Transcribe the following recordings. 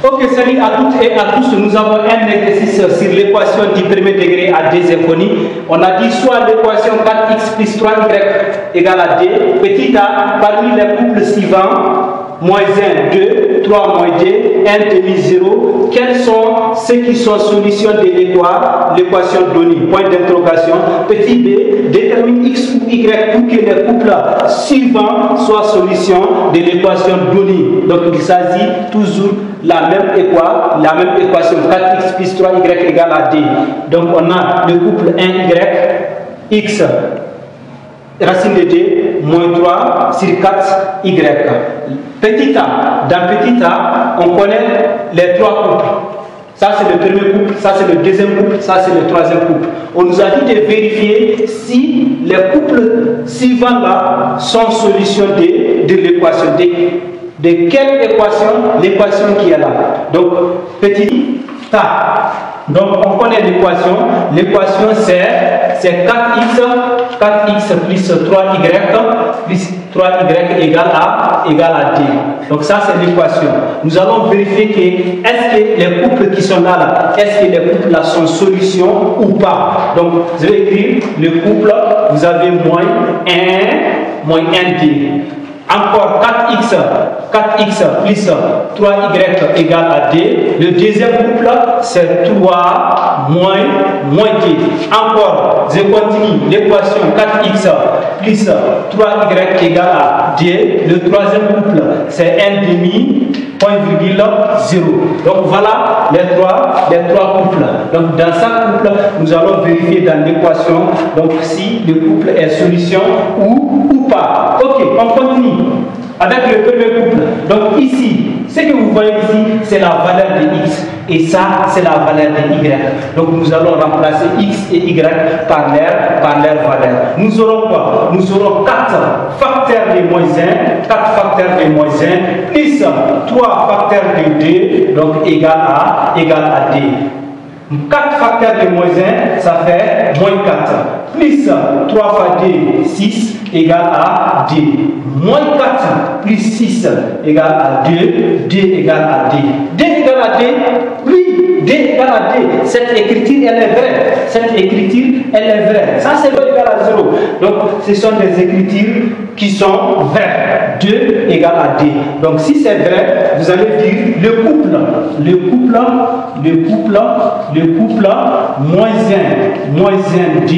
Ok, salut à toutes et à tous. Nous avons un exercice sur l'équation du premier degré à D symphonie. On a dit soit l'équation 4x plus 3y égale à D. Petit a, parmi les couples suivants, moins 1, 2, 3 moins D, 1 demi 0, quels sont ceux qui sont solutions de l'équation donnée? Point d'interrogation. Petit b, détermine x ou y pour que les couples suivants soient solutions de l'équation donnée. Donc il s'agit toujours la même équation 4x plus 3y égale à D. Donc on a le couple 1y, x racine de D, moins 3 sur 4y. Petit a, dans petit a, on connaît les trois couples. Ça c'est le premier couple, ça c'est le deuxième couple, ça c'est le troisième couple. On nous a dit de vérifier si les couples suivants là sont solutions de l'équation. De quelle équation? L'équation qui est là. Donc, petit a. Donc, on connaît l'équation. L'équation c'est 4x plus 3y égale à D. Donc, ça, c'est l'équation. Nous allons vérifier que est-ce que les couples qui sont là, est-ce que les couples là sont solutions ou pas. Donc, je vais écrire le couple, vous avez moins 1D. Encore 4x plus 3y égale à D. Le deuxième couple, c'est 3 moins D. Encore, je continue. L'équation 4x plus 3y égale à D. Le troisième couple, c'est 1 demi, point virgule 0. Donc voilà les trois couples. Donc dans chaque couple, nous allons vérifier dans l'équation donc si le couple est solution ou pas. Ok, on continue avec le premier couple. Donc ici, ce que vous voyez ici, c'est la valeur de x. Et ça, c'est la valeur de y. Donc nous allons remplacer x et y par leur valeur. Nous aurons quoi? Nous aurons 4 facteurs de moins 1, 4 facteurs de moins 1, plus 3 facteurs de 2, donc égal à D. 4 facteurs de moins 1, ça fait moins 4. Plus 3 fois D, 6, égale à D. Moins 4 plus 6 égale à 2, D égale à D. D égale à D, oui, D égale à D. Cette écriture, elle est vraie. Cette écriture, elle est vraie. Ça, c'est rho égale à 0. Donc, ce sont des écritures qui sont vraies. 2 égale à D. Donc, si c'est vrai, vous allez dire le couple moins 1 D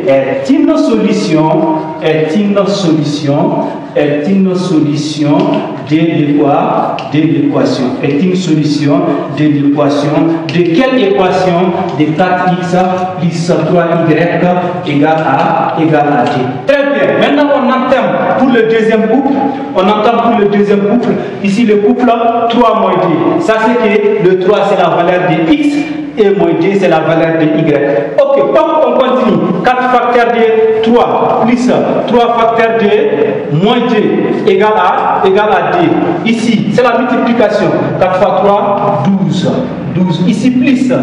est une solution de l'équation. Est une solution de l'équation. De quelle équation? De 4x plus 3y égale à D. Très bien. Maintenant, on entame pour le deuxième couple. Ici, le couple 3 moins D. Ça, c'est que le 3, c'est la valeur de x. Et moins D, c'est la valeur de y. Ok, on continue. 4 facteurs de 3 plus 3 facteurs de moins D égale à D. Ici, c'est la multiplication. 4 fois 3, 12. Ici, plus,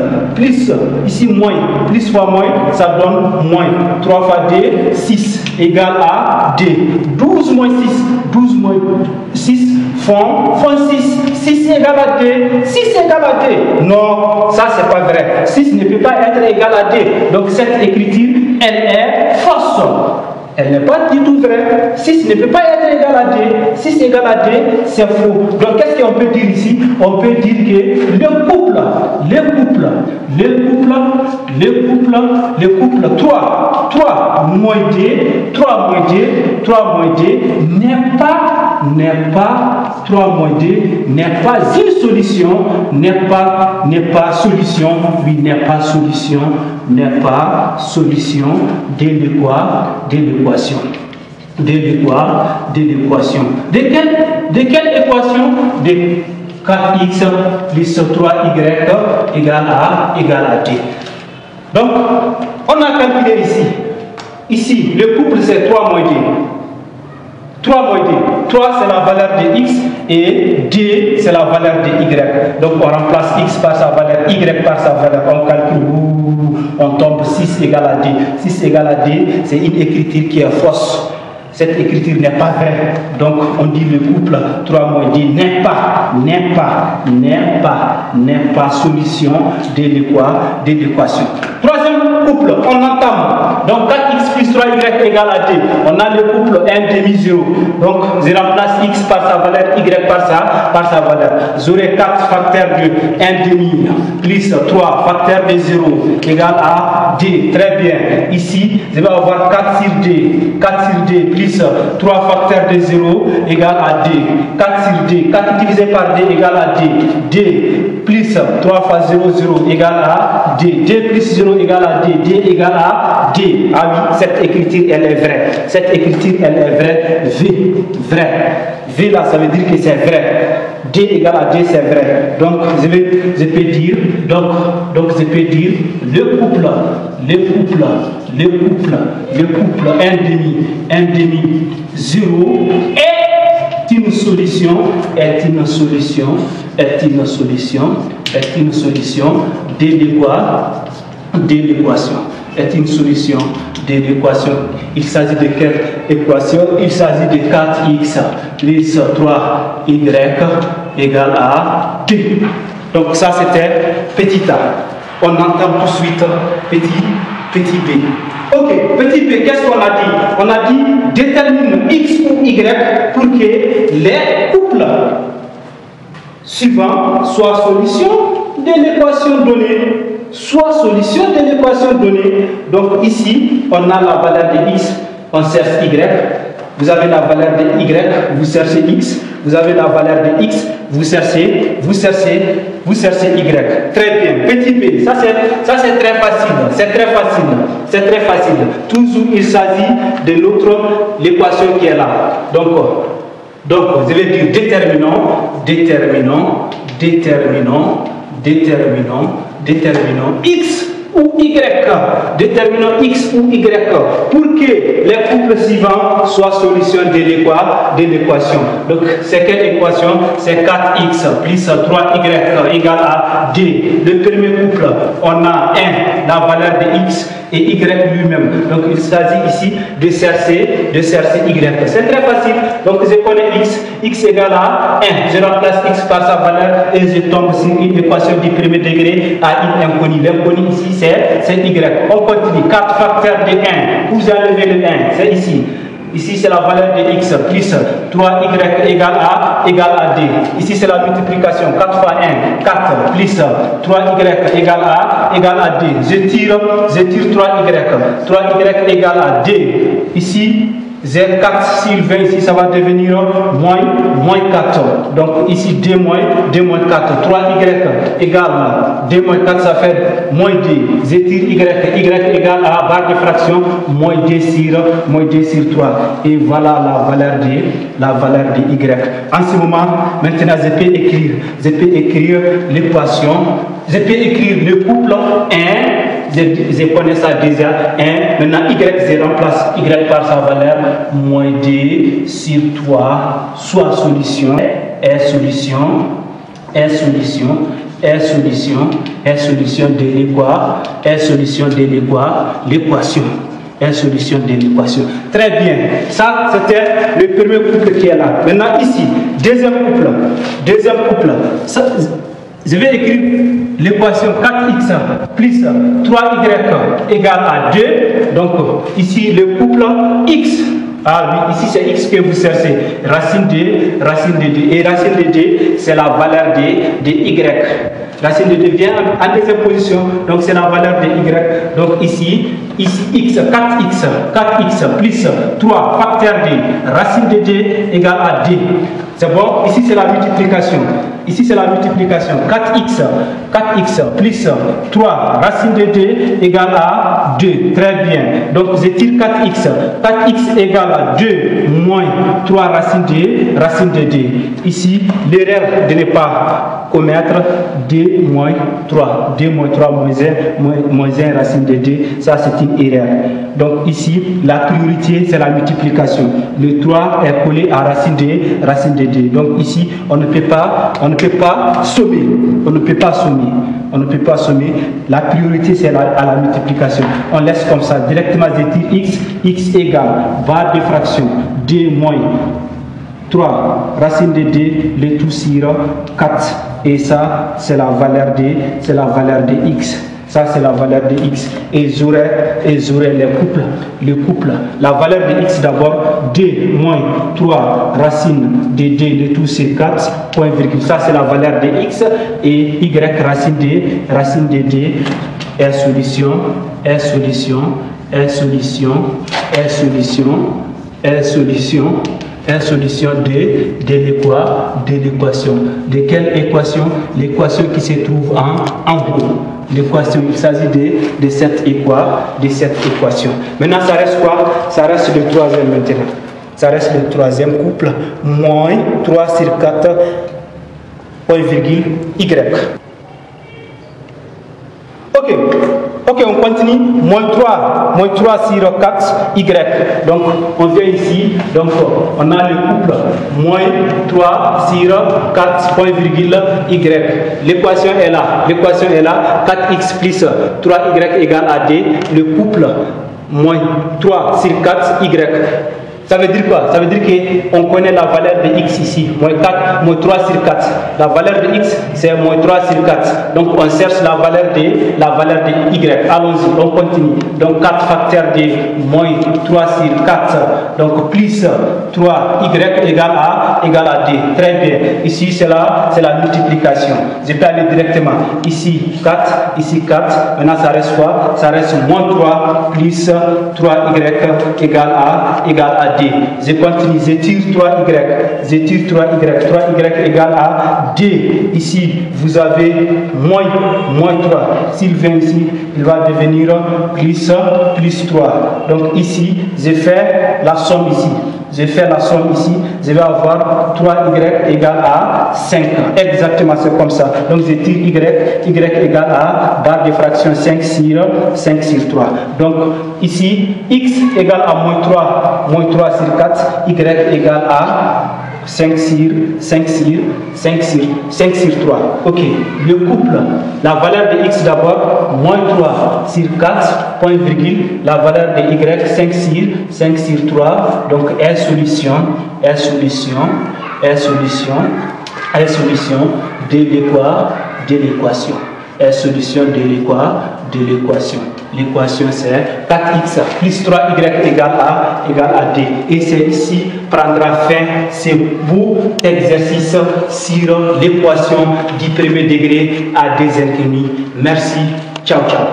ici, moins. Plus fois moins, ça donne moins. 3 fois D, 6 égale à D. 12 moins 6 font 6. 6 égale à D. 6 égale à D. Non, ça c'est pas vrai. 6 ne peut pas être égal à D. Donc cette écriture, elle est fausse. Elle n'est pas du tout vraie. 6 ne peut pas être égal à D. 6 égale à D, c'est faux. Donc qu'est-ce qu'on peut dire ici? On peut dire que le couple 3 moins D, 3 moins D n'est pas 3 moins D n'est pas une solution, n'est pas solution de l'équation. De quelle équation? De 4x plus 3y égale à D. Donc, on a calculé ici, le couple c'est 3 moins D. 3 c'est la valeur de x et D c'est la valeur de y. Donc on remplace x par sa valeur, y par sa valeur, on calcule, on tombe 6 égale à D. 6 égale à D, c'est une écriture qui est fausse. Cette écriture n'est pas vraie. Donc on dit le couple 3 moins D n'est pas n'est pas solution de l'équation. Troisième couple, on entame. Donc 4x plus 3y égale à d. On a le couple 1 demi 0. Donc je remplace x par sa valeur, y par sa valeur. J'aurai 4 facteur de 1 demi plus 3 facteur de 0 égale à d. Très bien. Ici, je vais avoir 4 sur d. 4 sur d plus 3 facteur de 0 égale à d. 4 sur d. 4 divisé par d égale à d. d plus 3 fois 0, 0 égale à d. d plus 0 égale à d. d égale à d. Ah oui, cette écriture, elle est vraie. Cette écriture, elle est vraie. V, vrai. V là, ça veut dire que c'est vrai. D égale à D, c'est vrai. Donc, je peux dire, donc je peux dire le couple 1 demi 0 est une solution de l'équation. Est une solution de l'équation. Il s'agit de quelle équation? Il s'agit de 4x plus 3y égale à 2. Donc ça c'était petit a. On entame tout de suite petit b. Ok, petit b, qu'est-ce qu'on a dit? On a dit détermine x ou y pour que les couples suivants soient solution de l'équation donnée. Soit solution de l'équation donnée. Donc ici, on a la valeur de x, on cherche y. Vous avez la valeur de y, vous cherchez x. Vous avez la valeur de x, vous cherchez y. Très bien. Petit b, ça c'est très facile. C'est très facile. Toujours il s'agit de l'équation qui est là. Donc je vais dire déterminons x ou y. Déterminons x ou y pour que les couples suivants soient solution de l'équation. Donc c'est quelle équation? C'est 4x plus 3y égale à d. Le premier couple, on a 1, la valeur de x, et y lui-même. Donc il s'agit ici de chercher y. C'est très facile. Donc je connais x égale à 1. Je remplace x par sa valeur et je tombe sur une équation du premier degré à une inconnue. L'inconnu ici c'est y. On continue. 4 facteurs de 1. Vous enlevez le 1, c'est ici. Ici, c'est la valeur de x plus 3y égale à d. Ici, c'est la multiplication. 4 fois 1, 4 plus 3y égale à d. Je tire 3y. 3y égale à d. Ici, j'ai 4 sur 20, ici ça va devenir moins 4. Donc ici d moins 4. 3y égale d moins 4, ça fait moins d. Je tire y égale à barre de fraction, moins d sur 3. Et voilà la valeur de y. En ce moment, maintenant je peux écrire l'équation. Je peux écrire le couple 1. Je connais ça déjà. 1. Maintenant, y, je remplace y par sa valeur, moins d sur 3, soit solution, est solution de l'équation. Très bien. Ça, c'était le premier couple qui est là. Maintenant, ici, deuxième couple. Ça, je vais écrire l'équation 4x plus 3y égale à 2. Donc, ici, le couple x. Ah oui, ici c'est x que vous cherchez. Racine de d. Et racine de d, c'est la valeur de y. Racine de d vient en deuxième position. Donc, c'est la valeur de y. Donc, ici x, 4x plus 3 facteur d. Racine de d égale à d. C'est bon? Ici, c'est la multiplication. 4x plus 3 racine de d égale à 2. Très bien. Donc, je tire 4x. 4x égale à 2 moins 3 racine de d. Ici, l'erreur de ne pas commettre d moins 3. d moins 3 moins 1 racine de d. Ça, c'est une erreur. Donc, ici, la priorité, c'est la multiplication. Le 3 est collé à racine de d. Donc, ici, on ne peut pas sommer. La priorité, c'est à la multiplication. On laisse comme ça. Directement, je tire x égale barre de fraction d moins 3 racine de D, le tout sur 4. Et ça, c'est la valeur de X. Ça, c'est la valeur de X. Et j'aurai les couples. La valeur de X d'abord, D moins 3 racine de D, le tout sur 4, point virgule. Ça, c'est la valeur de X. Et Y racine de D est solution de l'équation. De quelle équation? L'équation qui se trouve en haut. L'équation, il s'agit de cette équation. Maintenant, ça reste quoi? Ça reste le troisième maintenant. Ça reste le troisième couple. Moins 3 sur 4, point virgule, Y. Ok, on continue. Moins 3 sur 4, Y. Donc, on vient ici. Donc, on a le couple. Moins 3 sur 4, point virgule, Y. L'équation est là. 4X plus 3Y égale à D. Le couple, moins 3 sur 4, Y. Ça veut dire quoi? Ça veut dire qu'on connaît la valeur de X ici, moins 3 sur 4. La valeur de X, c'est moins 3 sur 4. Donc, on cherche la valeur de Y. Allons-y, on continue. Donc, 4 facteurs de moins 3 sur 4. Donc, plus 3Y égale à D. Très bien. Ici, c'est la multiplication. Je peux aller directement. Ici, 4. Ici, 4. Maintenant, ça reste quoi? Ça reste moins 3 plus 3Y égale à D. Je continue, je tire 3Y, 3Y égale à D. Ici, vous avez moins 3. S'il vient ici, il va devenir plus 3. Donc ici, je fais la somme ici. Je vais avoir 3Y égale à 5. Exactement, c'est comme ça. Donc je tire Y égale à barre de fraction 5 sur 3. Donc ici, X égale à moins 3 sur 4, Y égale à 5 sur 3. Ok, le couple, la valeur de X d'abord, moins 3 sur 4, point virgule, la valeur de Y, 5 sur 3, donc est solution de l'équation. Est solution de l'équation. L'équation c'est 4x plus 3y égale à D. Et c'est ici prendra fin ce beau exercice sur l'équation du premier degré à des infinis. Merci. Ciao, ciao.